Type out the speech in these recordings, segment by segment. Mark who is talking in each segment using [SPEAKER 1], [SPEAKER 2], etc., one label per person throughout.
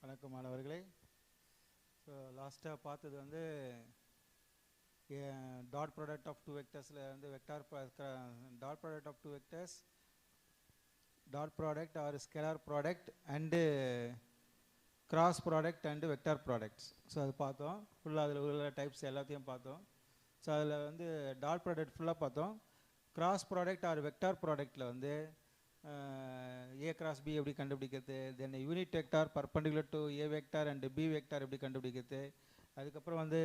[SPEAKER 1] வணக்கம் மாணவர்களே. ஸோ லாஸ்ட்டாக பார்த்தது வந்து டாட் ப்ராடக்ட் ஆஃப் டூ வெக்டர்ஸில் வந்து dot product of two vectors, dot product or scalar product and cross product and vector products. So அது பார்த்தோம். ஃபுல்லாக அதில் உள்ள டைப்ஸ் எல்லாத்தையும் பார்த்தோம். ஸோ அதில் வந்து டாட் ப்ராடக்ட் ஃபுல்லாக பார்த்தோம். கிராஸ் ப்ராடக்ட் ஆர் வெக்டார் ப்ராடக்டில் வந்து A cross B எப்படி கண்டுபிடிக்கிறது, then unit vector perpendicular to A vector and B vector எப்படி கண்டுபிடிக்கிறது, அதுக்கப்புறம் வந்து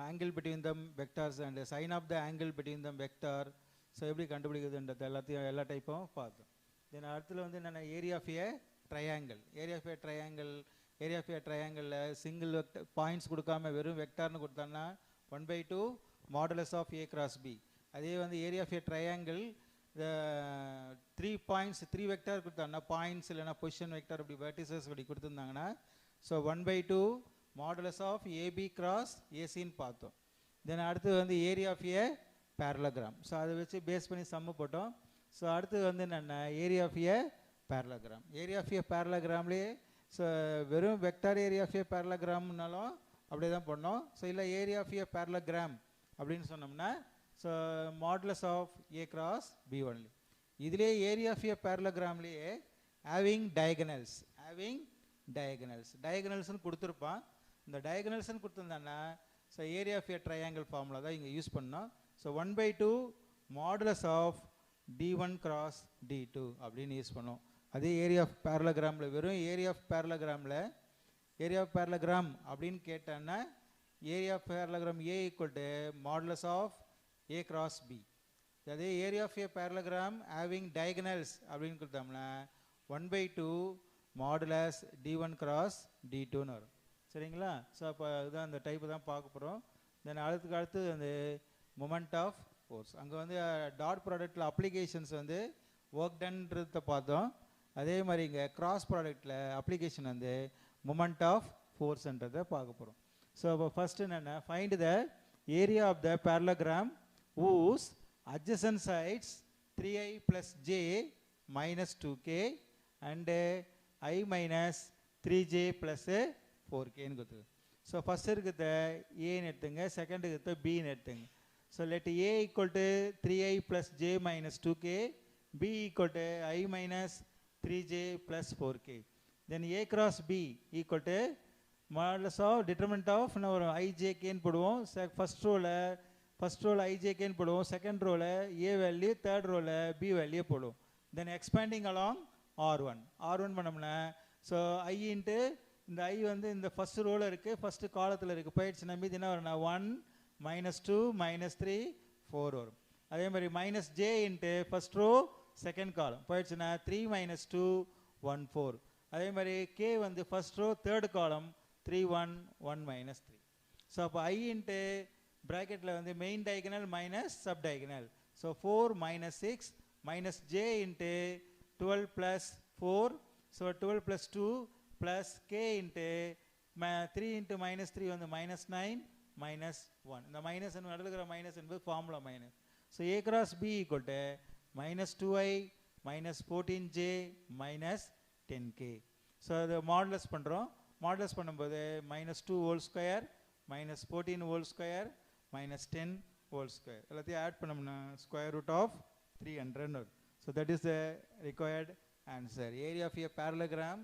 [SPEAKER 1] angle between them vectors and sine of the angle between them vector, so எப்படி கண்டுபிடிக்கிறதுன்றது எல்லா டைப்பும் பார்த்தோம். தென் அடுத்துல வந்து என்னென்ன area of a triangle, area of a ட்ரையாங்கிளில் சிங்கிள் வெக்டர் பாயிண்ட்ஸ் கொடுக்காம வெறும் வெக்டார்னு கொடுத்தாங்கன்னா 1/2 modulus of A cross B. அதே வந்து area of a triangle three points, three vector கொடுத்தாங்கன்னா பாயிண்ட்ஸ் இல்லைனா பொசிஷன் வெக்டார் இப்படி வெர்டிசஸ் இப்படி கொடுத்துருந்தாங்கன்னா so 1/2 modulus of AB cross ஏசின்னு பார்த்தோம். தென் அடுத்து வந்து area of a parallelogram. So அதை வச்சு பேஸ் பண்ணி சம்மு போட்டோம். ஸோ அடுத்து வந்து என்னென்ன area of a parallelogram. Area of a பேரலோகிராம்லேயே ஸோ வெறும் வெக்டார் ஏரியா ஆஃப் ஏ பேரலோகிராம்னாலும் அப்படியே தான் பண்ணோம். ஸோ இல்லை ஏரியா ஆஃப் ஏ பேரலோகிராம் அப்படின்னு சொன்னோம்னா so modulus of A cross B only. இதிலே ஏரியா ஆஃப் ஏ பேரலோகிராம்லேயே ஹேவிங் டயகனல்ஸ்னு கொடுத்துருப்பான். இந்த டயகனல்ஸ்னு கொடுத்துருந்தான்னா so area of a triangle formula தான் இங்கே யூஸ் பண்ணோம். So 1/2 modulus of D1 cross D2 அப்படின்னு யூஸ் பண்ணோம். அதே ஏரியா ஆஃப் பேரலோகிராமில் வெறும் ஏரியா ஆஃப் பேரலோகிராம் அப்படின்னு கேட்டான்னா area of parallelogram A equal to modulus of A cross B. அதே area of a parallelogram having diagonals அப்படின்னு கொடுத்தோம்னா 1/2 மாடுலஸ் D1 கிராஸ் D2ன்னு வரும். சரிங்களா? ஸோ அப்போ அதுதான் அந்த டைப்பு தான் பார்க்க போகிறோம். தென் அடுத்து அந்த மொமெண்ட் ஆஃப் ஃபோர்ஸ். அங்கே வந்து டாட் ப்ராடக்டில் அப்ளிகேஷன்ஸ் வந்து ஒர்க் டன்ன்றதை பார்த்தோம். அதே மாதிரி இங்கே கிராஸ் ப்ராடக்டில் அப்ளிகேஷன் வந்து மொமெண்ட் ஆஃப் ஃபோர்ஸ்ன்றதை பார்க்க போகிறோம். ஸோ அப்போ ஃபஸ்ட்டு என்னென்ன find the area of the parallelogram whose adjacent sides 3i plus j minus 2k and I minus 3j plus 4k ன்னு கொடுத்துருக்கு. ஸோ ஃபஸ்ட் இருக்கிறத ஏன்னு எடுத்துங்க, செகண்ட் இருக்கிறத பின்னு எடுத்துங்க. So let a equal to 3i plus j minus 2k, b equal to I minus 3j plus 4k. Then a cross b equal to modulus of determinant of ijkன்னு போடுவோம். First ரோவில் ஐஜேகேன்னு போடுவோம், second ரோவில் A value, third ரோவில் B value போடுவோம். தென் expanding along R one பண்ணோம்னா so I into இந்த ஐ வந்து இந்த first ரோவில் இருக்குது, first காலத்தில் இருக்குது, போயிடுச்சுன்னா மீது என்ன வரும்னா 1 -2 -3 4 வரும். அதே மாதிரி minus J into first row second column போயிடுச்சுன்னா 3 -2 1 4. அதே மாதிரி கே வந்து ஃபர்ஸ்ட் ரோ தேர்ட் காலம் 3 1 1 -3. ஸோ அப்போ ஐ இன்ட்டு ப்ராக்கெட்டில் வந்து main diagonal minus sub diagonal. So 4 -6 minus J into 12 + 4. So 12 + 2 plus K into 3 into -3 வந்து -9 -1. இந்த மைனஸ் நடுவில் இருக்கிற மைனஸ் என்பது formula minus. So A cross B equal to -2i -14j -10k. So அது மாடுலஸ் பண்ணுறோம். மாடுலஸ் பண்ணும்போது -2 whole square -14 whole square -10 whole square எல்லாத்தையும் add பண்ணோம்னா ஸ்கொயர் ரூட் ஆஃப் 300 வரும். So that is the required answer. Area of a parallelogram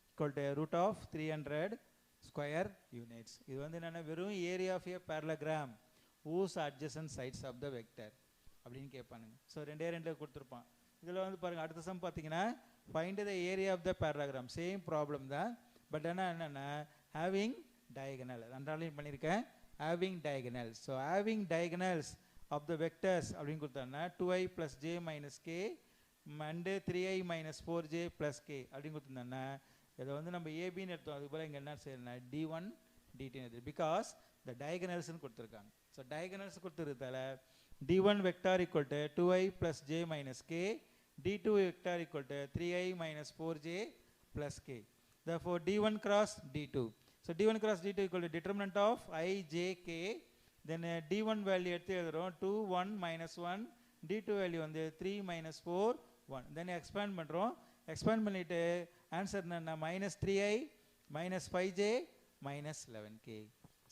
[SPEAKER 1] equal to root of 300 square units. இது வந்து என்னென்னா வெறும் area of a parallelogram whose adjacent sides of the vector அப்படின்னு கேட்பானுங்க. So ரெண்டு கொடுத்துருப்பான். இதில் வந்து பாருங்கள் அடுத்த சம் பார்த்தீங்கன்னா find the area of the parallelogram. Same problem தான், பட் ஆனால் என்னென்னா ஹேவிங் டயகனல் அண்டர்லைன் பண்ணியிருக்கேன். having diagonals. So having diagonals of the vectors அப்படின்னு கொடுத்தாங்கன்னா 2i plus j minus k and 3i minus 4j plus k அப்படின்னு கொடுத்துருந்தாங்கன்னா இதை வந்து நம்ம ஏபின்னு எடுத்தோம். அதுக்கு போல இங்கே என்ன செய்யணும்னா d1 dt எடுத்து பிகாஸ் இந்த டயகனல்ஸ்னு கொடுத்துருக்காங்க. ஸோ டயகனல்ஸ் கொடுத்துருக்கதால d1 vector equal to 2i plus j minus k, d2 vector equal to 3i minus 4j plus k. Therefore d1 cross d2. So d1 cross d2 equal to determinant of I j k. Then d1 value எடுத்து எழுதுறோம் 2 1 -1, d2 value வந்து 3 -4 1. Then expand பண்ணுறோம். expand பண்ணிட்டு answer என்ன minus 3i minus 5j minus 11k.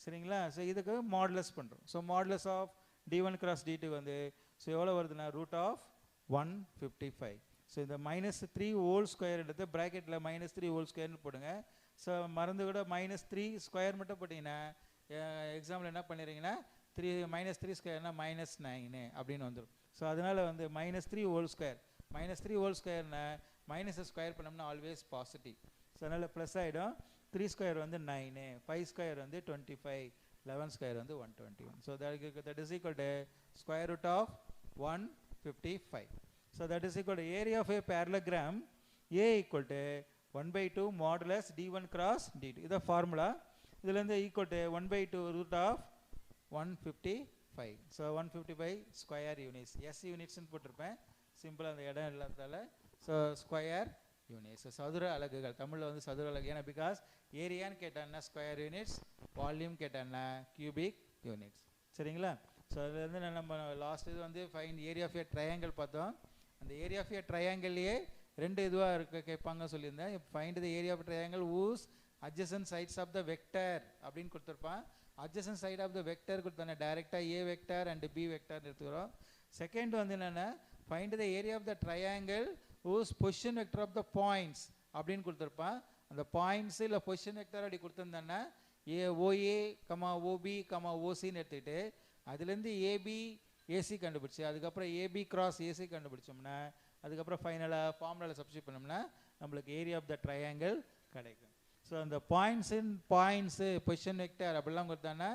[SPEAKER 1] சரிங்களா? So இதுக்கு modulus பண்ணுறோம். So modulus of d1 cross d2 வந்து ஸோ எவ்வளோ வருதுன்னா ரூட் ஆஃப் 155. ஸோ இந்த மைனஸ் 3 ஹோல் ஸ்கொயர் எடுத்து ப்ராக்கெட்டில் மைனஸ் 3 ஹோல் ஸ்கொயர்னு போடுங்க. ஸோ மறந்து கூட மைனஸ் 3 ஸ்கொயர் மட்டும் போட்டிங்கன்னா எக்ஸாம்பிள் என்ன பண்ணிடுறீங்கன்னா மைனஸ் 3 ஸ்கொயர்னா மைனஸ் 9 அப்படின்னு வந்துடும். ஸோ அதனால் வந்து minus 3 whole square minus 3 whole ஸ்கொயர்னா மைனஸை ஸ்கொயர் பண்ணோம்னா ஆல்வேஸ் பாசிட்டிவ். ஸோ அதனால் ப்ளஸ் ஆகிடும். 3 ஸ்கொயர் வந்து 9, 5 ஸ்கொயர் வந்து 25, 11 ஸ்கொயர் வந்து 121. So that is equal to square root of 155. So that is equal to area of a parallelogram A equal to 1/2 modulus d1 cross d2. இது formula. இதுலேருந்து equal to 1/2 root of 155. So 155 square units, S யூனிட்ஸ்ன்னு போட்டிருப்பேன் சிம்பிளாக அந்த இடம் இல்லாததால். So square units, சதுர அலகுகள். தமிழில் வந்து சதுர அலகு. ஏன்னா பிகாஸ் ஏரியான்னு கேட்டாங்கன்னா ஸ்கொயர் யூனிட்ஸ், வால்யூம் கேட்டாங்கன்னா கியூபிக் யூனிட்ஸ். சரிங்களா? ஸோ அதுலேருந்து நம்ம லாஸ்ட் இது வந்து find area of a triangle பார்த்தோம். அந்த ஏரியா ஆஃப் ஏ ட்ரையாங்கிள்லேயே 2 இதுவாக இருக்க கேட்பாங்க சொல்லியிருந்தேன். Find the area of triangle whose adjacent sides of the vector அப்படின்னு கொடுத்துருப்பான். adjacent side of the vector கொடுத்தானே டைரெக்டாக A vector and B vector எடுத்துக்கிறோம். செகண்ட் வந்து என்னென்னா find the area of the triangle whose position vector of the points அப்படின்னு கொடுத்துருப்பான். அந்த பாயிண்ட்ஸ் இல்லை பொசிஷன் வெக்டர் அப்படி கொடுத்துருந்தாங்கன்னா OA, OB, OCன்னு எடுத்துக்கிட்டு அதுலேருந்து AB AC கண்டுபிடிச்சி அதுக்கப்புறம் AB கிராஸ் AC கண்டுபிடிச்சோம்னா அதுக்கப்புறம் ஃபைனலாக ஃபார்முலாவில் சப்ஸ்டியூட் பண்ணோம்னா நம்மளுக்கு ஏரியா ஆஃப் த ட்ரையாங்கிள் கிடைக்கும். ஸோ அந்த பாயிண்ட்ஸு பொசிஷன் வெக்டர் அப்படிலாம் கொடுத்தாங்கன்னா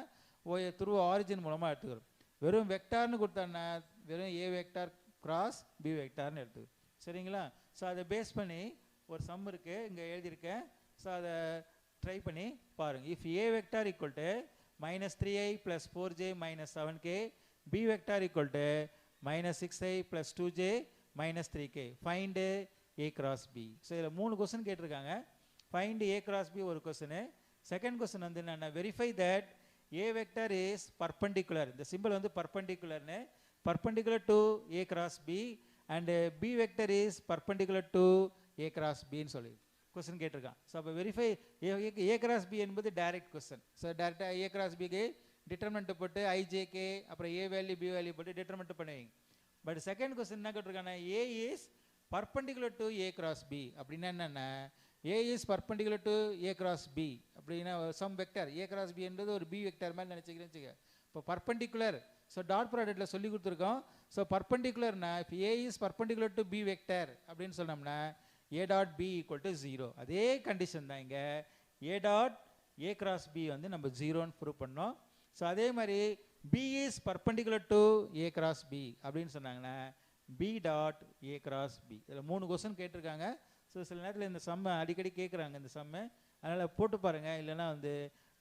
[SPEAKER 1] த்ரூ ஆரிஜின் மூலமாக எடுத்துக்கிறோம். வெறும் வெக்டார்னு கொடுத்தாங்கன்னா வெறும் A வெக்டார் கிராஸ் B வெக்டார்னு எடுத்துக்கிறோம். சரிங்களா? ஸோ அதை பேஸ் பண்ணி ஒரு சம் இருக்குது இங்கே எழுதியிருக்கேன். ஸோ அதை ட்ரை பண்ணி பாருங்கள். If A vector equal to minus 3i plus 4j minus 7k, B vector equal to minus 6i plus 2j minus 3k. Find A cross B. So இதில் 3 கொஸ்டின் கேட்டிருக்காங்க. Find A cross B ஒரு question. Second question வந்து என்னென்னா verify that A vector is perpendicular. இந்த simple வந்து பர்பண்டிகுலர்னு perpendicular to A cross B and B vector is perpendicular to A cross B ன்னு சொல்லி question கேட்டிருக்கான். ஸோ அப்போ வெரிஃபை A கிராஸ் B என்பது டைரக்ட் கொஸ்டின். ஸோ டேரெக்டாக A கிராஸ் பிக்கு determinant போட்டு IJK அப்புறம் A வேல்யூ B வேல்யூ போட்டு டிட்டர்மெண்ட் பண்ணுவீங்க. பட் செகண்ட் கொஸ்டின் என்ன கேட்டிருக்காங்கன்னா A is perpendicular to A cross B அப்படின்னா என்னென்னா A is perpendicular to A cross B அப்படின்னா sum vector A cross B என்பது ஒரு B வெக்டர் மாதிரி நினச்சிக்கிறேன்னு வச்சுக்க. இப்போ பர்பண்டிகுலர் ஸோ டாட் ப்ராடக்ட்டில் சொல்லி கொடுத்துருக்கோம். ஸோ பர்பண்டிகுலர்னா இப்போ A is perpendicular to B vector அப்படின்னு சொன்னோம்னா A dot B equal to 0. அதே கண்டிஷன் தான் இங்கே A dot A cross B வந்து நம்ம 0ன்னு ப்ரூவ் பண்ணோம். ஸோ அதே மாதிரி B is perpendicular to A cross B அப்படின்னு சொன்னாங்கன்னா B dot A cross B. இதில் 3 கொஸ்டின் கேட்டிருக்காங்க. ஸோ சில நேரத்தில் இந்த சம்மை அடிக்கடி கேட்குறாங்க இந்த சம்மை. அதனால் போட்டு பாருங்கள். இல்லைனா வந்து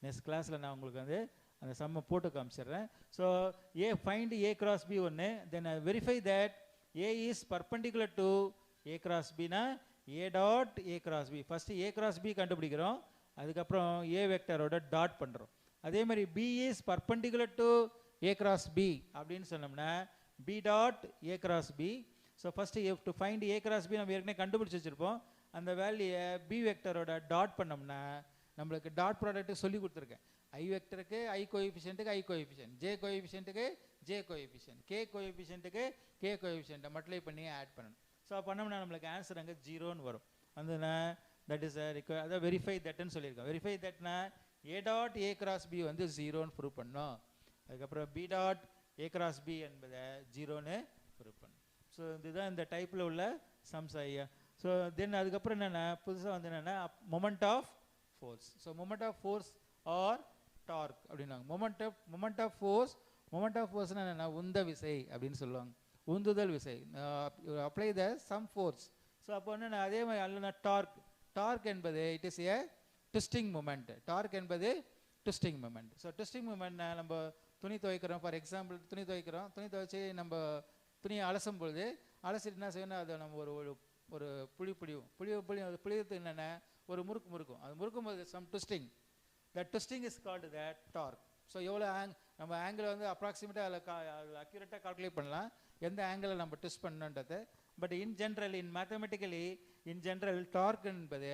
[SPEAKER 1] நெக்ஸ்ட் கிளாஸில் நான் உங்களுக்கு வந்து அந்த சம்மை போட்டு காமிச்சிடுறேன். So find A cross B ஒன்று. Then verify that A is perpendicular to A cross B னா A dot A cross B. First A cross B கண்டுபிடிக்கிறோம். அதுக்கப்புறம் A வெக்டரோட டாட் பண்ணுறோம். அதே மாதிரி B is perpendicular to A cross B அப்படின்னு சொன்னோம்னா B dot A cross B. So first to find A cross B நம்ம ஏற்கனவே கண்டுபிடிச்சி வச்சுருப்போம். அந்த வேல்யூயை B வெக்டரோட டாட் பண்ணோம்னா நம்மளுக்கு டாட் ப்ராடக்ட்டு சொல்லி கொடுத்துருக்கேன். I வெக்டருக்கு I கோஎஃபிஷியன்ட்டுக்கு I கோஎஃபிஷியன்ட், J கோஎஃபிஷியன்ட்டுக்கு J கோஎஃபிஷியன்ட், K கோஎஃபிஷியன்ட்டுக்கு K கோஎஃபிஷியன்ட்டை மல்டிப்ளை பண்ணி ஆட் பண்ணணும். ஸோ பண்ணோம்னா நம்மளுக்கு ஆன்சர் அங்கே 0ன்னு வரும். வந்துன்னா தட் இஸ் அதான் வெரிஃபை தட்னு சொல்லியிருக்கோம். வெரிஃபை தட்னா A dot A cross B வந்து 0ன்னு ப்ரூவ் பண்ணோம். அதுக்கப்புறம் B dot A cross B என்பதை 0ன்னு ப்ரூவ் பண்ணோம். ஸோ இதுதான் இந்த டைப்பில் உள்ள சம்ஸ் ஐயா. ஸோ தென் அதுக்கப்புறம் என்னென்னா புதுசாக வந்து என்னென்னா moment of force. So moment of force or torque அப்படின்னாங்க. மொமெண்ட் ஆஃப் ஃபோர்ஸ்னால் என்னென்னா உந்த விசை அப்படின்னு சொல்லுவாங்க. உந்துதல் விசை. Apply the sum force. So அப்போ என்ன அதே மாதிரி அல்லனா டார்க் என்பது it is a twisting moment. Torque என்பது ட்விஸ்டிங் மூமெண்ட். ஸோ ட்விஸ்டிங் மூமெண்ட்னா நம்ம துணி துவைக்கிறோம். ஃபார் எக்ஸாம்பிள் துணி துவைச்சி நம்ம துணியை அலசும் பொழுது அலசிட்டு என்ன செய்யணும் அதை நம்ம ஒரு புளியும் அது புளியத்து என்னென்னா ஒரு முறுக்கும். அது முறுக்கும் போது sum twisting. That twisting is called the torque. So எவ்வளோ நம்ம ஆங்கிள் வந்து அப்ராக்சிமேட்டாக அதில் அக்யூரேட்டாக கால்குலேட் பண்ணலாம். எந்த ஆங்கிளில் நம்ம ட்விஸ்ட் பண்ணணுன்றதை but in general in mathematically in general torque என்பது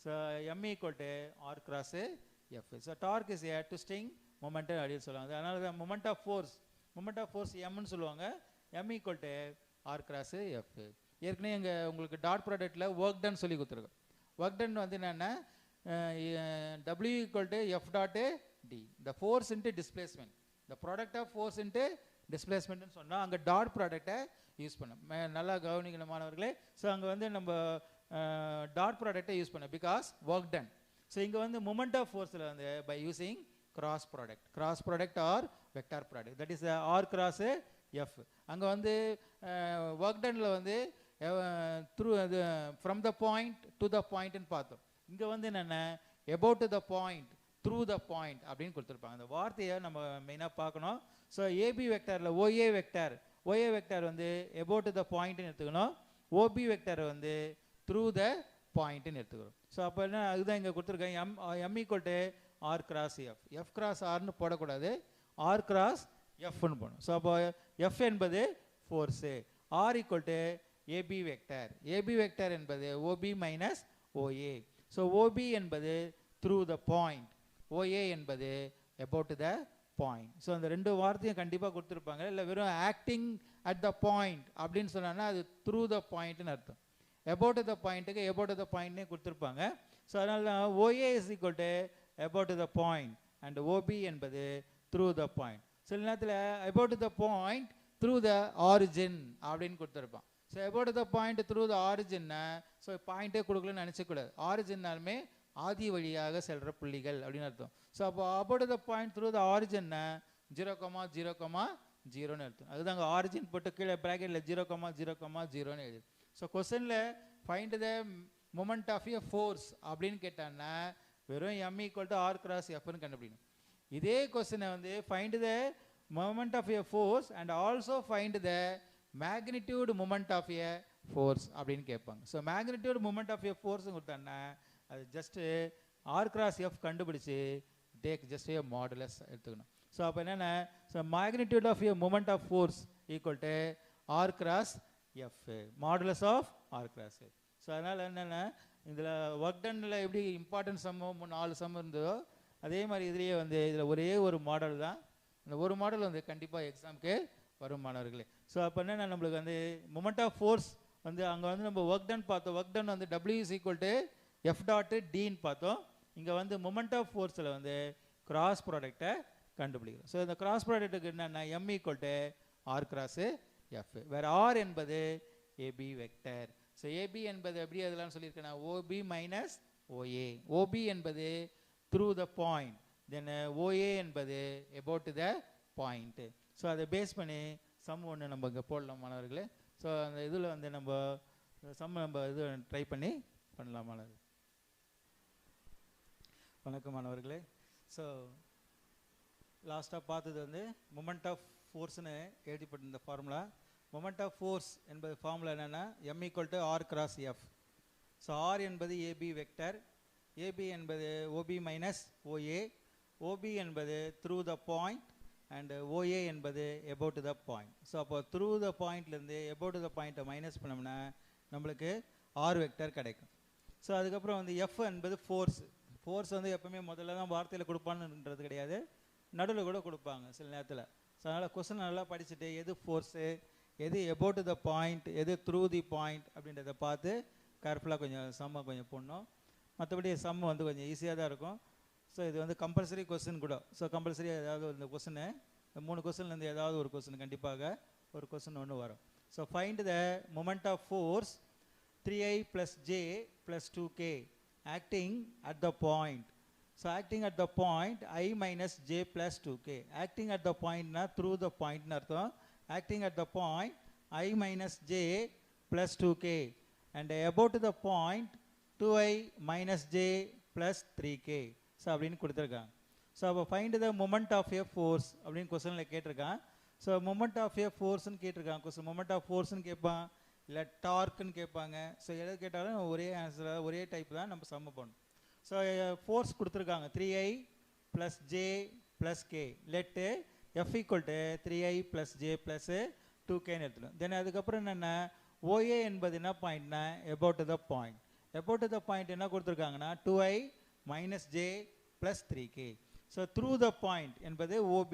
[SPEAKER 1] so M equal to R cross F. So torque is a twisting moment அப்படின்னு சொல்லுவாங்க. அதனால தான் மொமெண்ட் ஆஃப் ஃபோர்ஸ் எம்னு சொல்லுவாங்க. M equal to R cross F. ஏற்கனவே இங்கே உங்களுக்கு டாட் ப்ராடக்டில் ஒர்க் டன் சொல்லி கொடுத்துருக்கோம். ஒர்க் டன் வந்து என்னென்னா W equal to F dot D, the force into displacement, the product of force into displacement சொன்னால் அங்கே டாட் ப்ராடக்டை யூஸ் பண்ணோம். நல்லா கவனிக்கணும் மாணவர்களே. ஸோ அங்கே வந்து நம்ம டாட் ப்ராடக்டை யூஸ் பண்ணோம் பிகாஸ் ஒர்க் டன். ஸோ இங்கே வந்து மொமெண்ட் ஆஃப் ஃபோர்ஸில் வந்து by using cross product or vector product, that is R cross F. அங்கே வந்து ஒர்க் டனில் வந்து த்ரூ அது from the point to the பாயிண்ட்னு பார்த்தோம். இங்கே வந்து என்னென்ன about the point through the point அப்படின்னு கொடுத்துருப்பாங்க. அந்த வார்த்தையை நம்ம மெயினாக பார்க்கணும். ஸோ ஏபி வெக்டாரில் ஓஏ வெக்டார் வந்து அபவுட் த பாயிண்ட்னு எடுத்துக்கணும். ஓபி வெக்டார் வந்து த்ரூ த பாயிண்ட்னு எடுத்துக்கிறோம். ஸோ அப்போ என்ன அதுதான் இங்கே கொடுத்துருக்கேன். M equal to R cross F cross ஆர்னு போடக்கூடாது, ஆர் கிராஸ் எஃப்னு போடணும். ஸோ அப்போ எஃப் என்பது force, R equal to AB vector என்பது OB minus OA. So OB என்பது த்ரூ த பாயிண்ட், ஓஏ என்பது அபவுட் த பாயிண்ட். ஸோ அந்த ரெண்டு வார்த்தையும் கண்டிப்பாக கொடுத்துருப்பாங்க. இல்லை வெறும் ஆக்டிங் அட் த பாயிண்ட் அப்படின்னு சொன்னாங்கன்னா அது த்ரூ த பாயிண்ட்னு அர்த்தம். அபவுட் த பாயிண்ட்டுக்கு அபவுட் த பாயிண்ட்னே கொடுத்துருப்பாங்க. ஸோ அதனால தான் OA is equal to about the point and OB என்பது த்ரூ த பாயிண்ட். சில நேரத்தில் about the point through the origin அப்படின்னு கொடுத்துருப்பான். So about the point through the ஆரிஜின்னா ஸோ பாயிண்ட்டே கொடுக்கலன்னு நினச்சக்கூடாது. ஆரிஜின்னாலுமே ஆதி வழியாக செல்கிற புள்ளிகள் அப்படின்னு அர்த்தம். ஸோ அப்போ about the point through the ஆரிஜின்னா 0,0,0ன்னு அர்த்தம். அதுதாங்க ஆரிஜின் போட்டு கீழே ப்ராக்கெட்டில் 0,0,0ன்னு எழுது. ஸோ கொஸ்டினில் find the moment of a force அப்படின்னு கேட்டான்னா வெறும் M equal to R cross எஃப்னு கண்டுபிடிக்கணும். இதே கொஸ்டினை வந்து find the moment of a force and also find the magnitude moment of a force அப்படின்னு கேட்பாங்க. So magnitude moment of a force கொடுத்தாங்கன்னா அது ஜஸ்ட்டு ஆர் கிராஸ் எஃப் கண்டுபிடிச்சி டேக் ஜஸ்ட் ஏ மாடுலஸ் எடுத்துக்கணும். ஸோ அப்போ என்னென்ன, so magnitude of a moment of force equal to R cross F, modulus of R cross F. So அதனால் என்னென்ன இதில் work டன்னில் எப்படி இம்பார்ட்டன்ட் சம்மு 4 சம் இருந்ததோ அதே மாதிரி இதுலேயே வந்து இதில் ஒரே ஒரு மாடல் தான். அந்த ஒரு மாடல் வந்து கண்டிப்பாக எக்ஸாமுக்கு வரும் மாணவர்களே. ஸோ அப்போ என்னென்ன நம்மளுக்கு வந்து மொமெண்ட் ஆஃப் ஃபோர்ஸ் வந்து அங்கே வந்து நம்ம ஒர்க் டன் பார்த்தோம். ஒர்க் டன் வந்து W is equal to F dot டின்னு பார்த்தோம். இங்கே வந்து மொமெண்ட் ஆஃப் ஃபோர்ஸில் வந்து கிராஸ் ப்ராடக்டை கண்டுபிடிக்கிறோம். ஸோ இந்த கிராஸ் ப்ராடக்ட்டுக்கு என்னென்ன M equal to R cross F, வேறு ஆர் என்பது ஏபி வெக்டர். ஸோ ஏபி என்பது எப்படி அதெல்லாம் சொல்லியிருக்கேன்னா ஓபி மைனஸ் ஓஏ. ஓபி என்பது through the point, then OA என்பது அபவுட் த பாயிண்ட்டு. ஸோ அதை பேஸ் பண்ணி சம் ஒன்று நம்ம இங்கே போடலாம் மாணவர்களே. ஸோ அந்த இதில் வந்து நம்ம சம் நம்ம இது ட்ரை பண்ணி பண்ணலாம் மாணவர்கள். வணக்கம் மாணவர்களே. ஸோ லாஸ்ட்டாக பார்த்தது வந்து மொமெண்ட் ஆஃப் ஃபோர்ஸ்னு எழுதிப்பட்டிருந்த ஃபார்முலா. மொமெண்ட் ஆஃப் ஃபோர்ஸ் என்பது ஃபார்முலா என்னென்னா M equal to R cross F. So R என்பது ஏபி வெக்டர், ஏபி என்பது ஓபி மைனஸ் ஓஏ, ஓபி என்பது through the point and OA என்பது அபவுட் த பாயிண்ட். ஸோ அப்போ through the பாயிண்ட்லேருந்து about த பாயிண்ட்டை minus பண்ணோம்னா நம்மளுக்கு ஆர் வெக்டர் கிடைக்கும். ஸோ அதுக்கப்புறம் வந்து எஃப் என்பது ஃபோர்ஸ் வந்து எப்பவுமே முதல்ல தான் வார்த்தையில் கொடுப்பான்னுன்றது கிடையாது, நடுவில் கூட கொடுப்பாங்க சில நேரத்தில். ஸோ அதனால் கொஸ்டின் நல்லா படிச்சுட்டு எது ஃபோர்ஸு, எது அபவுட் த பாயிண்ட், எது த்ரூ தி பாயிண்ட் அப்படின்றத பார்த்து கேர்ஃபுல்லாக கொஞ்சம் சம்மை கொஞ்சம் போடணும். மற்றபடி சம் வந்து கொஞ்சம் ஈஸியாக தான் இருக்கும். ஸோ இது வந்து கம்பல்சரி கொஸ்டின் கூட. ஸோ கம்பல்சரி ஏதாவது இந்த கொஸ்டின், இந்த 3 கொஸ்டின்லேருந்து ஏதாவது ஒரு கொஸ்டின் கண்டிப்பாக ஒரு கொஸ்டின் ஒன்று வரும். So find the moment of force 3i plus j plus 2k acting at the point. So acting at the point I minus j plus 2k. Acting at the point na through the point na artham. Acting at the point I minus j plus 2k and about the point 2i minus j plus 3k. So அப்படினு கொடுத்திருக்காங்க. So அப்ப find the moment of a force அப்படினு क्वेश्चनல கேட்டிருக்கான். So moment of a force னு கேட்டிருக்கான். question moment of force னு கேட்பான், இல்லை டார்க்குன்னு கேட்பாங்க. ஸோ எது கேட்டாலும் ஒரே ஆன்சர், ஒரே டைப் தான் நம்ம சம் பண்ணணும். ஸோ ஃபோர்ஸ் கொடுத்துருக்காங்க 3i + j + k. Laddu F equal to 3i + j + 2kன்னு எடுத்துடும். தென் அதுக்கப்புறம் என்னென்ன OA என்பது என்ன பாயிண்ட்னா about the point. About the point என்ன கொடுத்துருக்காங்கன்னா 2i minus j plus 3k. So through the point என்பது OB.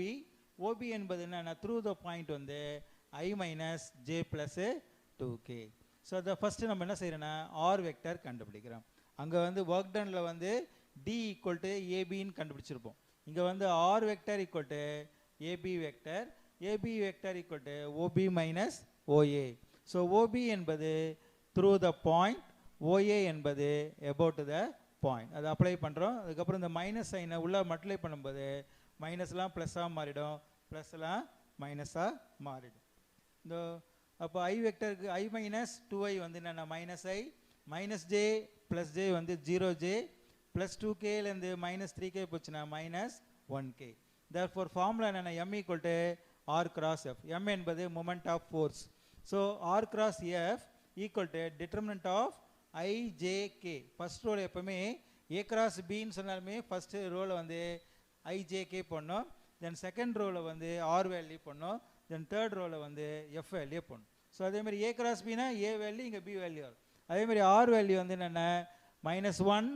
[SPEAKER 1] OB என்பது என்னன்னா through the point வந்து i minus j plus 2k. So the first நம்ம என்ன செய்யறோம்னா r vector கண்டுபிடிக்கிறோம். அங்க வந்து work doneல வந்து d equal to ab ன்னு கண்டுபிடிச்சிருப்போம். இங்க வந்து r vector equal to ab vector, ab vector equal to ob minus oa. So ob என்பது through the point, oa என்பது about the point. அது அப்ளை பண்றோம். அதுக்கு அப்புறம் இந்த மைனஸ் சைனை உள்ள மல்டிப்ளை பண்ணும்போது மைனஸ்லாம் ப்ளஸ்ஸா மாறிடும், ப்ளஸ்லாம் மைனஸா மாறிடும். இந்த அப்போ i வெக்டருக்கு i மைனஸ் 2i வந்து என்னென்ன minus i minus J plus J வந்து 0j ப்ளஸ் 2kலேருந்து மைனஸ் 3k போச்சுன்னா மைனஸ் 1k. தேர்ஃபோர் ஃபார்முலா என்னென்ன m equal to R cross F. m என்பது moment of force. So R cross F equal to determinant of ijk. First row எப்பவுமே a cross பின்னு சொன்னாலுமே first ரோல வந்து ijk பண்ணோம், then second ரோல வந்து ஆர் வேல்யூ பண்ணோம், தென் தேர்ட் ரோல வந்து எஃப் வேல்யூ பண்ணோம். ஸோ அதே மாதிரி a cross Bina a value இங்கே b வேல்யூ வரும். அதே மாதிரி ஆர் வேல்யூ வந்து என்னென்ன -1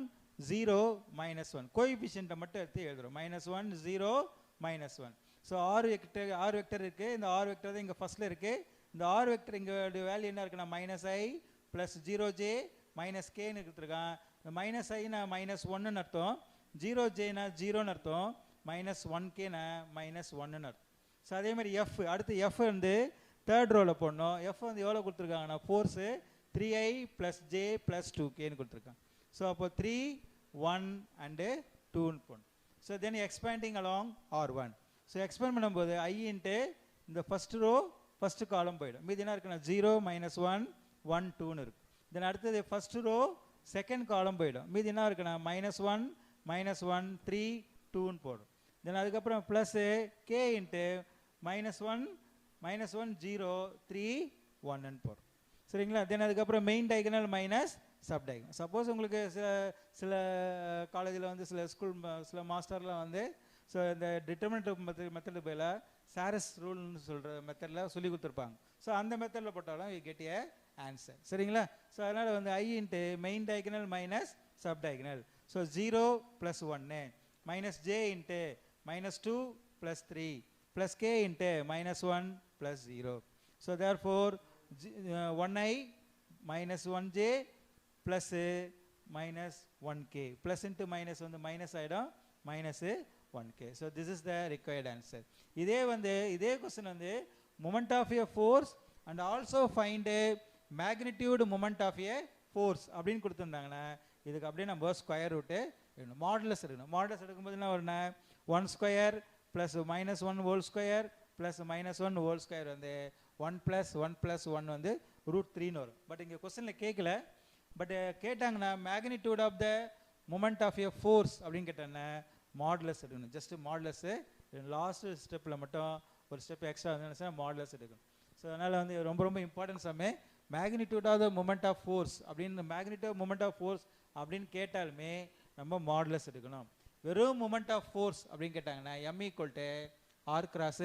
[SPEAKER 1] 0 -1 கோஎஃபிஷியன்ட்டை மட்டும் எடுத்து எழுதுறோம். -1 0 -1. ஸோ ஆர் வெக்டர் இருக்கு, இந்த ஆர் வெக்டர் தான் இங்கே ஃபர்ஸ்ட்ல இருக்கு. இந்த ஆர் வெக்டர் இங்கே வேல்யூ என்ன இருக்குன்னா -i ப்ளஸ் 0j மைனஸ் கேன்னு எடுத்துருக்கான். இந்த -iனா -1ன்னு அர்த்தம், 0jனா 0ன்னு அர்த்தம், -1kனா -1ன்னு அர்த்தம். ஸோ அதே மாதிரி எஃப் அடுத்து எஃப் வந்து தேர்ட் ரோவில் போடணும். எஃப் வந்து எவ்வளோ கொடுத்துருக்காங்கன்னா force 3i plus J plus 2kன்னு கொடுத்துருக்காங்க. ஸோ அப்போ 3 1 அண்டு 2ன்னு போடணும். So then expanding along R1. So expand பண்ணும்போது i இன்ட்டு இந்த ஃபர்ஸ்ட் ரோ ஃபர்ஸ்ட் காலம் போயிடும். மீது என்ன இருக்குன்னா 0 -1 1 2ன்னு இருக்கும். தென் அடுத்தது ஃபர்ஸ்ட் ரோ செகண்ட் காலம் போயிடும். மீது என்ன இருக்குன்னா -1 -1 3 2ன்னு போடும். தென் அதுக்கப்புறம் ப்ளஸ் k இன்ட்டு -1 0 3 1ன்னு போடும். சரிங்களா? தென் அதுக்கப்புறம் main diagonal minus sub diagonal. Suppose உங்களுக்கு சில காலேஜில் வந்து சில மாஸ்டர்லாம் வந்து ஸோ இந்த டிட்டர்மினன்ட் மெத்தடு பேல சாரஸ் ரூல்னு சொல்கிற மெத்தடில் சொல்லி கொடுத்துருப்பாங்க. ஸோ அந்த மெத்தடில் போட்டாலும் யூ கெட் ஏ ஆன்சர். சரிங்களா? ஸோ அதனால் வந்து i into main diagonal minus sub diagonal. So 0 + 1 minus J into -2 + 3 plus k into -1 + 0. So therefore 1i -1j plus -1k plus into minus வந்து மைனஸ் ஆகிடும் -1k. So this is the required answer. இதே question வந்து moment of a force and also find magnitude moment of a force அப்படின்னு கொடுத்துருந்தாங்கன்னா இதுக்கு அப்படியே நம்ம square route எடுக்கணும், மாடுலஸ் எடுக்கணும். மாடுலஸ் எடுக்கும்போது என்ன வரும்னா 1 square plus -1 whole square plus -1 whole square வந்து 1 + 1 + 1 வந்து √3ன்னு வரும். பட் இங்கே கொஸ்டினில் கேட்கல, பட் கேட்டாங்கன்னா magnitude of the moment of a force அப்படின்னு கேட்டாங்கன்னா மாடுலஸ் எடுக்கணும். ஜஸ்ட் மாடுலஸ்ஸு லாஸ்ட் ஸ்டெப்பில் மட்டும் ஒரு ஸ்டெப் எக்ஸ்ட்ரா வந்து மாடுலஸ் எடுக்கணும். ஸோ அதனால் வந்து ரொம்ப ரொம்ப இம்பார்ட்டன்ஸ் சம்மே magnitude of the moment of force அப்படின்னு மேக்னிடியூட் மொமெண்ட் ஆஃப் ஃபோர்ஸ் அப்படின்னு கேட்டாலுமே நம்ம மாடுலஸ் எடுக்கணும். வெறும் மொமெண்ட் ஆஃப் ஃபோர்ஸ் அப்படின்னு கேட்டாங்கன்னா m = r கிராஸ்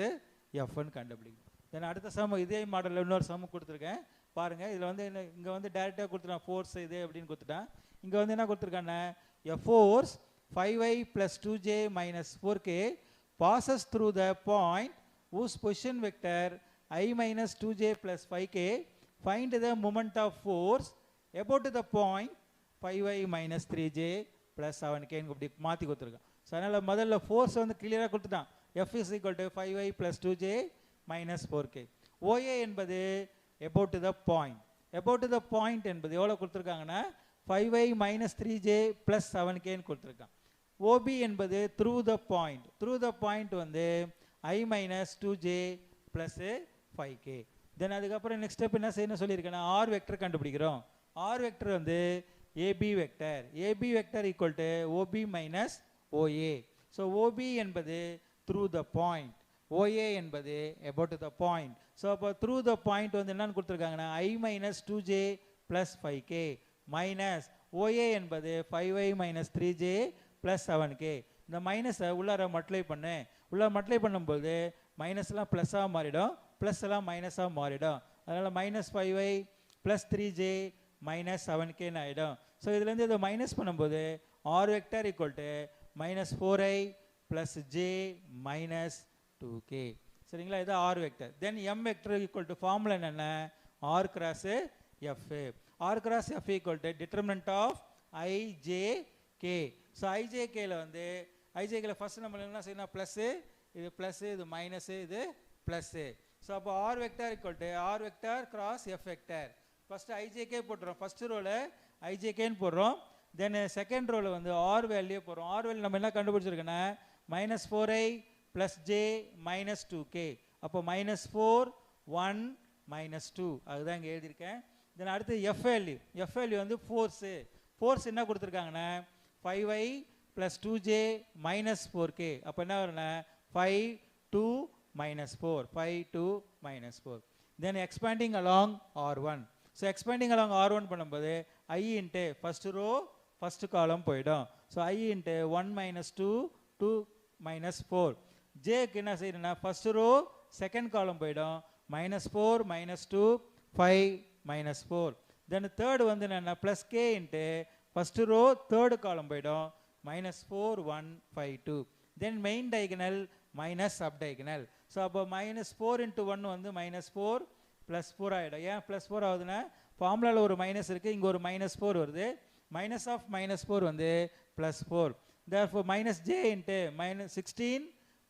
[SPEAKER 1] எஃப்னு கண்டுபிடிக்கும். தென் அடுத்த சம் இதே மாடலில் இன்னொரு சம் கொடுத்துருக்கேன் பாருங்கள். இதில் வந்து இங்கே வந்து டைரெக்டாக கொடுத்துட்டான் ஃபோர்ஸ் இதே அப்படின்னு கொடுத்துட்டான். இங்கே வந்து என்ன கொடுத்துருக்காங்கன்னா a force 5i + 2j - 4k passes through the point whose position vector i - 2j + 5k. Find the moment of force about the point 5i - 3j + 7k இப்படி மாற்றி கொடுத்துருக்கான். ஸோ அதனால் முதல்ல ஃபோர்ஸ் வந்து கிளியராக கொடுத்துட்டான். f = 5i + 2j - 4k. OA என்பது about the point. about the point என்பது எவ்வளோ கொடுத்துருக்காங்கன்னா 5i - 3j + 7kன்னு கொடுத்துருக்கான். OB என்பது through the point. through the point வந்து i - 2j + 5k. தென் அதுக்கப்புறம் நெக்ஸ்ட் ஸ்டெப் என்ன செய்யணும் சொல்லியிருக்கேன்னா ஆர் வெக்டர் கண்டுபிடிக்கிறோம். ஆர் வெக்டர் வந்து AB vector. AB vector = OB - OA. So OB என்பது through the point, OA என்பது about the point. ஸோ அப்போ through the point வந்து என்னன்னு கொடுத்துருக்காங்கன்னா i - 2j + 5k minus OA என்பது 5i - 3j + 7k. இந்த மைனஸை உள்ளார மல்டிப்ளை பண்ணு. உள்ளார மல்டிப்ளை பண்ணும்போது மைனஸ்லாம் ப்ளஸ்ஸாக மாறிடும், ப்ளஸ் எல்லாம் மைனஸாக மாறிடும். அதனால் -5i ப்ளஸ் 3j மைனஸ் 7kன்னு ஆகிடும். ஸோ இதுலேருந்து இதை மைனஸ் பண்ணும்போது R vector equal to minus 4i plus J minus 2k. சரிங்களா, இது R vector. Then M vector equal to formula என்னென்ன, R cross F. R cross F equal to determinant of IJK. So ஐஜேகேல வந்து ஐஜேகேல first நம்ம என்ன செய்யணும், plus, இது ப்ளஸ்ஸு, இது மைனஸு, இது ப்ளஸ்ஸு. ஸோ அப்போ R vector equal to R vector cross F vector. First IJK போட்டுறோம், ஃபஸ்ட்டு ரோவில் ஐஜேகேன்னு போடுறோம். தென் செகண்ட் ரோவில் வந்து ஆர் வேல்யூ போடுறோம். ஆர் வேல்யூ நம்ம என்ன கண்டுபிடிச்சிருக்கோன்னா minus 4i plus J minus 2k. அப்போ மைனஸ் 4 1 மைனஸ் 2, அதுதான் இங்கே எழுதியிருக்கேன். தென் அடுத்து எஃப் வேல்யூ. எஃப் வேல்யூ வந்து ஃபோர்ஸு. ஃபோர்ஸ் என்ன கொடுத்துருக்காங்கன்னா 5i plus 2j minus 4k. அப்போ என்ன வரும்னா 5 2 minus 4, 5 2 minus 4. Then expanding along R1. So expanding along R1 பண்ணும்போது i into first row first column போயிடும். So i into 1 minus 2 2 minus 4. ஜேக்கு என்ன செய்யணும்னா ஃபஸ்ட்டு ரோ செகண்ட் காலம் போயிடும், minus 4 minus 2 5 minus 4. Then third வந்து என்னென்னா plus K into first row third column போயிடும், minus 4 1 5 2. Then main diagonal minus sub diagonal. So அப்போ minus 4 into 1 வந்து minus 4 plus 4 ஆகிடும். ஏன் ப்ளஸ் 4 ஆகுதுன்னா ஃபார்முலாவில் ஒரு மைனஸ் இருக்குது, இங்கே ஒரு மைனஸ் 4 வருது. மைனஸ் ஆஃப் மைனஸ் 4 வந்து plus 4. Therefore minus J into minus 16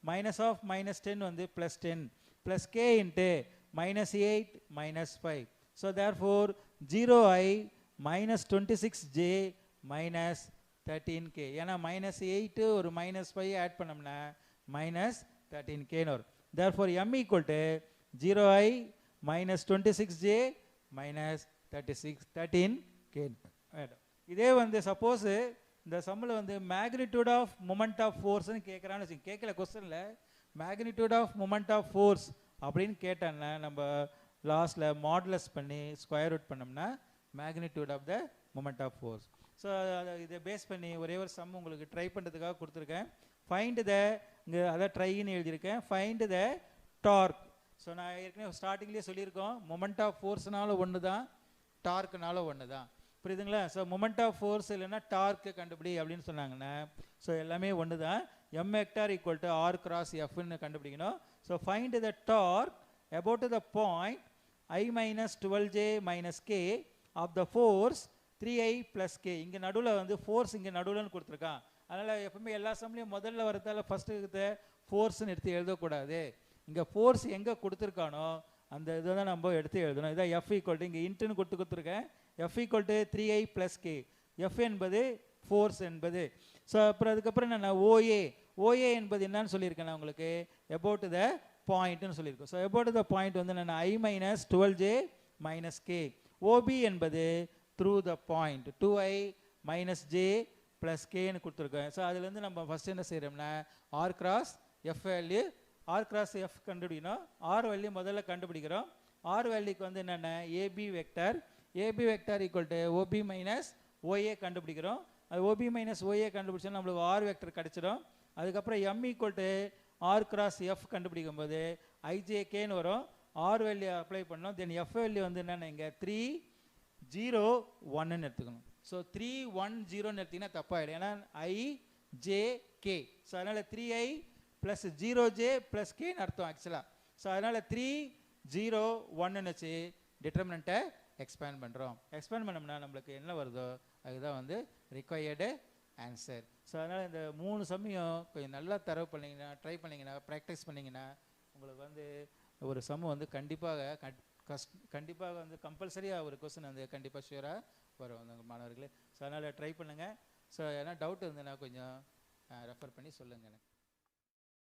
[SPEAKER 1] minus of minus 10 வந்து plus 10 plus K into minus 8 minus 5. So therefore 0i minus 26j minus 13k. ஏன்னா மைனஸ் 8 ஒரு மைனஸ் 5 ஆட் பண்ணோம்னா மைனஸ் 13kன்னு வரும். Therefore m equal to 0i minus 26j minus 13k. இதே வந்து suppose இந்த சம்மில் வந்து மேக்னிடியூட் ஆஃப் மொமெண்ட் ஆஃப் ஃபோர்ஸ்ன்னு கேட்குறான்னு வச்சுக்கோங்க. கேட்கல கொஸ்டினில் magnitude of moment of force அப்படின்னு கேட்டாங்கன்னா நம்ம லாஸ்ட்டில் மாடுலஸ் பண்ணி ஸ்கொயர் ரூட் பண்ணோம்னா magnitude of the moment of force. So இதை பேஸ் பண்ணி ஒரே ஒரு சம் உங்களுக்கு ட்ரை பண்ணுறதுக்காக கொடுத்துருக்கேன். ஃபைண்ட் த, இங்கே அதை ட்ரைன்னு எழுதியிருக்கேன், ஃபைண்ட் த டார்க். ஸோ நான் ஏற்கனவே ஸ்டார்டிங்லேயே சொல்லியிருக்கோம், மொமெண்ட் ஆஃப் ஃபோர்ஸ்னாலும் ஒன்று தான், டார்க்குனாலும் ஒன்று தான். புரியுதுங்களா? ஸோ மொமெண்ட் ஆஃப் ஃபோர்ஸ் இல்லைன்னா டார்க்கு கண்டுபிடி அப்படின்னு சொன்னாங்கன்னா ஸோ எல்லாமே ஒன்று தான். M vector equal to R cross எஃப்னு கண்டுபிடிக்கணும். So find the torque about the point I minus 12j minus k of the force 3i plus k. இங்கே நடுவில் வந்து ஃபோர்ஸ் இங்கே நடுவில்னு கொடுத்துருக்கான். அதனால் எப்பவுமே எல்லா சம்லையும் முதல்ல வரதால ஃபஸ்ட்டு ஃபோர்ஸ்ன்னு எடுத்து எழுதக்கூடாது. இங்கே ஃபோர்ஸ் எங்கே கொடுத்துருக்கானோ அந்த இதை தான் நம்ம எடுத்து எழுதணும். இதான் எஃப் ஈக்குவல் டு, இங்கே இன்ட்டுன்னு கொடுத்துருக்கேன், F equal to 3i plus K. F என்பது ஃபோர்ஸ் என்பது. ஸோ அப்புறம் அதுக்கப்புறம் என்ன ஓஏ. ஓஏ என்பது என்னன்னு சொல்லியிருக்கேன் நான் உங்களுக்கு, about the பாயிண்ட்னு சொல்லியிருக்கோம். ஸோ about the பாயிண்ட் வந்து நான் i minus 12j minus K. OB என்பது through the point 2i minus J plus கேன்னு கொடுத்துருக்கோம். ஸோ அதுலேருந்து நம்ம ஃபஸ்ட் என்ன செய்கிறோம்னா R cross F value, R cross F கண்டுபிடிக்கணும். ஆர் வேல்யூ முதல்ல கண்டுபிடிக்கிறோம். ஆர் வேல்யூக்கு வந்து என்னென்ன AB vector, AB vector equal to OB minus OA கண்டுபிடிக்கிறோம். அது ஓபி மைனஸ் ஓஏ கண்டுபிடிச்சா நம்மளுக்கு ஆர் வெக்டர் கிடச்சிடும். அதுக்கப்புறம் M equal to R cross F கண்டுபிடிக்கும் போது ஐஜேகேன்னு வரும். ஆர் வேல்யூ அப்ளை பண்ணோம். தென் எஃப் வேல்யூ வந்து என்னென்ன இங்கே 3 0 1ன்னு எடுத்துக்கணும். ஸோ 3 1 0ன்னு எடுத்திங்கன்னா தப்பாகிடும், ஏன்னா ஐஜேகே. ஸோ அதனால் 3i ப்ளஸ் 0j ப்ளஸ் கேன்னு அர்த்தம் ஆக்சுவலாக. ஸோ அதனால் 3 0 1ன்னு வச்சு டிட்டர்மினண்ட்டை எக்ஸ்பேண்ட் பண்ணுறோம். எக்ஸ்பேண்ட் பண்ணோம்னா நம்மளுக்கு என்ன வருதோ அதுதான் வந்து ரிக்வயர்டு ஆன்சர். ஸோ அதனால் இந்த 3 சம்மையும் கொஞ்சம் நல்லா தரவு பண்ணிங்கன்னா, ட்ரை பண்ணிங்கன்னா, ப்ராக்டிஸ் பண்ணிங்கன்னா உங்களுக்கு வந்து ஒரு சம் வந்து கண்டிப்பாக வந்து கம்பல்சரியாக ஒரு கொஸ்டின் வந்து கண்டிப்பாக ஷியூராக வரும் அந்த மாணவர்களே. ஸோ அதனால் ட்ரை பண்ணுங்கள். ஸோ ஏன்னா டவுட் இருந்ததுன்னா கொஞ்சம் ரெஃபர் பண்ணி சொல்லுங்கள் எனக்கு.